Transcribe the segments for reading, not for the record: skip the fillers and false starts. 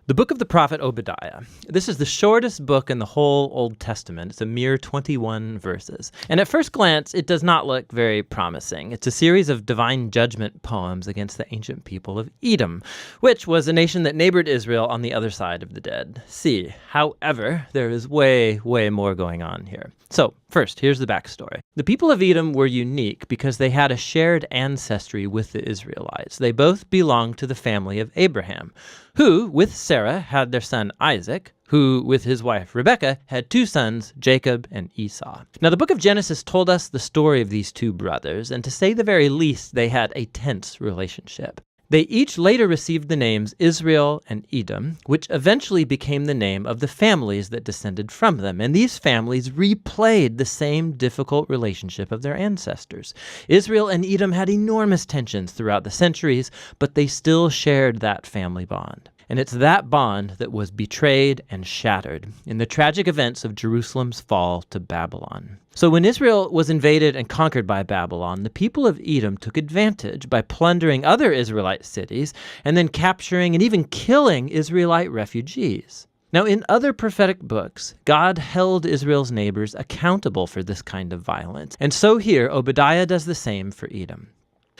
The book of the prophet Obadiah. This is the shortest book in the whole Old Testament. It's a mere 21 verses. And at first glance, it does not look very promising. It's a series of divine judgment poems against the ancient people of Edom, which was a nation that neighbored Israel on the other side of the Dead Sea. However, there is way more going on here. So, first, here's the backstory. The people of Edom were unique because they had a shared ancestry with the Israelites. They both belonged to the family of Abraham, who, with Sarah, had their son Isaac, who, with his wife Rebekah, had two sons, Jacob and Esau. Now, the book of Genesis told us the story of these two brothers, and to say the very least, they had a tense relationship. They each later received the names Israel and Edom, which eventually became the name of the families that descended from them. And these families replayed the same difficult relationship of their ancestors. Israel and Edom had enormous tensions throughout the centuries, but they still shared that family bond. And it's that bond that was betrayed and shattered in the tragic events of Jerusalem's fall to Babylon. So when Israel was invaded and conquered by Babylon, the people of Edom took advantage by plundering other Israelite cities and then capturing and even killing Israelite refugees. Now, in other prophetic books, God held Israel's neighbors accountable for this kind of violence. And so here, Obadiah does the same for Edom.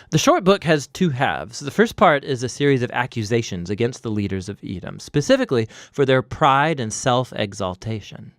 The short book has two halves. The first part is a series of accusations against the leaders of Edom, specifically for their pride and self-exaltation.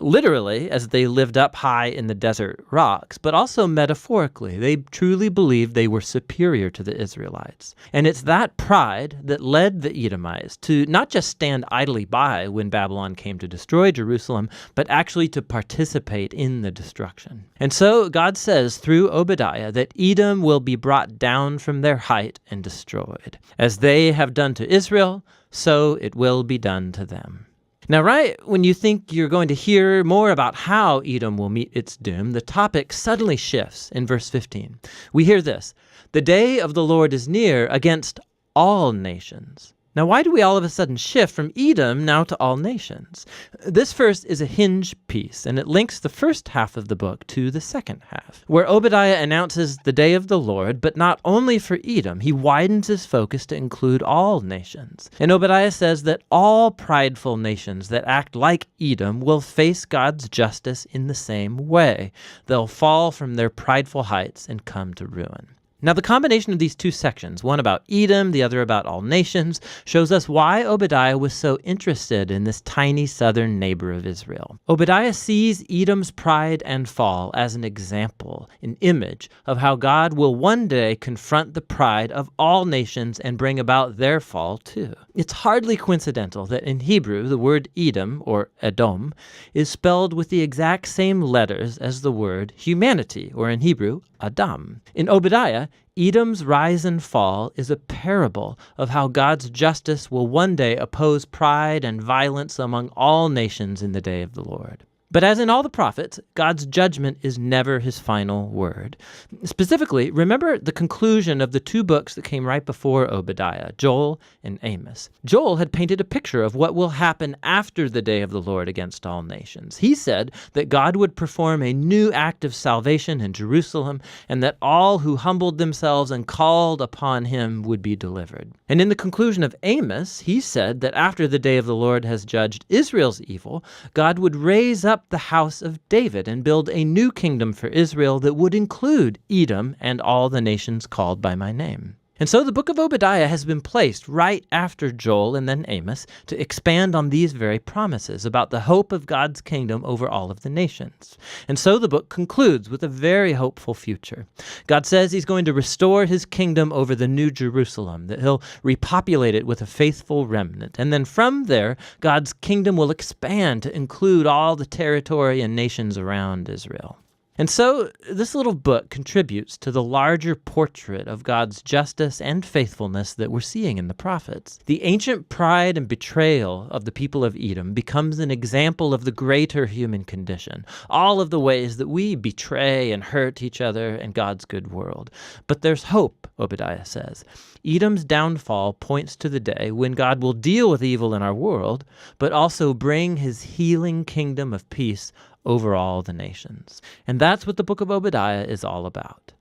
Literally, as they lived up high in the desert rocks, but also metaphorically, they truly believed they were superior to the Israelites. And it's that pride that led the Edomites to not just stand idly by when Babylon came to destroy Jerusalem, but actually to participate in the destruction. And so God says through Obadiah that Edom will be brought down from their height and destroyed. As they have done to Israel, so it will be done to them. Now, right when you think you're going to hear more about how Edom will meet its doom, the topic suddenly shifts in verse 15. We hear this: "The day of the Lord is near against all nations." Now, why do we all of a sudden shift from Edom now to all nations? This first is a hinge piece, and it links the first half of the book to the second half, where Obadiah announces the day of the Lord, but not only for Edom. He widens his focus to include all nations. And Obadiah says that all prideful nations that act like Edom will face God's justice in the same way. They'll fall from their prideful heights and come to ruin. Now, the combination of these two sections, one about Edom, the other about all nations, shows us why Obadiah was so interested in this tiny southern neighbor of Israel. Obadiah sees Edom's pride and fall as an example, an image of how God will one day confront the pride of all nations and bring about their fall too. It's hardly coincidental that in Hebrew, the word Edom, or Edom, is spelled with the exact same letters as the word humanity, or in Hebrew, Adam. In Obadiah, Edom's rise and fall is a parable of how God's justice will one day oppose pride and violence among all nations in the day of the Lord. But as in all the prophets, God's judgment is never his final word. Specifically, remember the conclusion of the two books that came right before Obadiah, Joel and Amos. Joel had painted a picture of what will happen after the day of the Lord against all nations. He said that God would perform a new act of salvation in Jerusalem, and that all who humbled themselves and called upon him would be delivered. And in the conclusion of Amos, he said that after the day of the Lord has judged Israel's evil, God would raise up the house of David and build a new kingdom for Israel that would include Edom and all the nations called by my name. And so the book of Obadiah has been placed right after Joel and then Amos to expand on these very promises about the hope of God's kingdom over all of the nations. And so the book concludes with a very hopeful future. God says he's going to restore his kingdom over the new Jerusalem, that he'll repopulate it with a faithful remnant. And then from there, God's kingdom will expand to include all the territory and nations around Israel. And so this little book contributes to the larger portrait of God's justice and faithfulness that we're seeing in the prophets. The ancient pride and betrayal of the people of Edom becomes an example of the greater human condition, all of the ways that we betray and hurt each other in God's good world. But there's hope, Obadiah says. Edom's downfall points to the day when God will deal with evil in our world, but also bring his healing kingdom of peace over all the nations. And that's what the book of Obadiah is all about.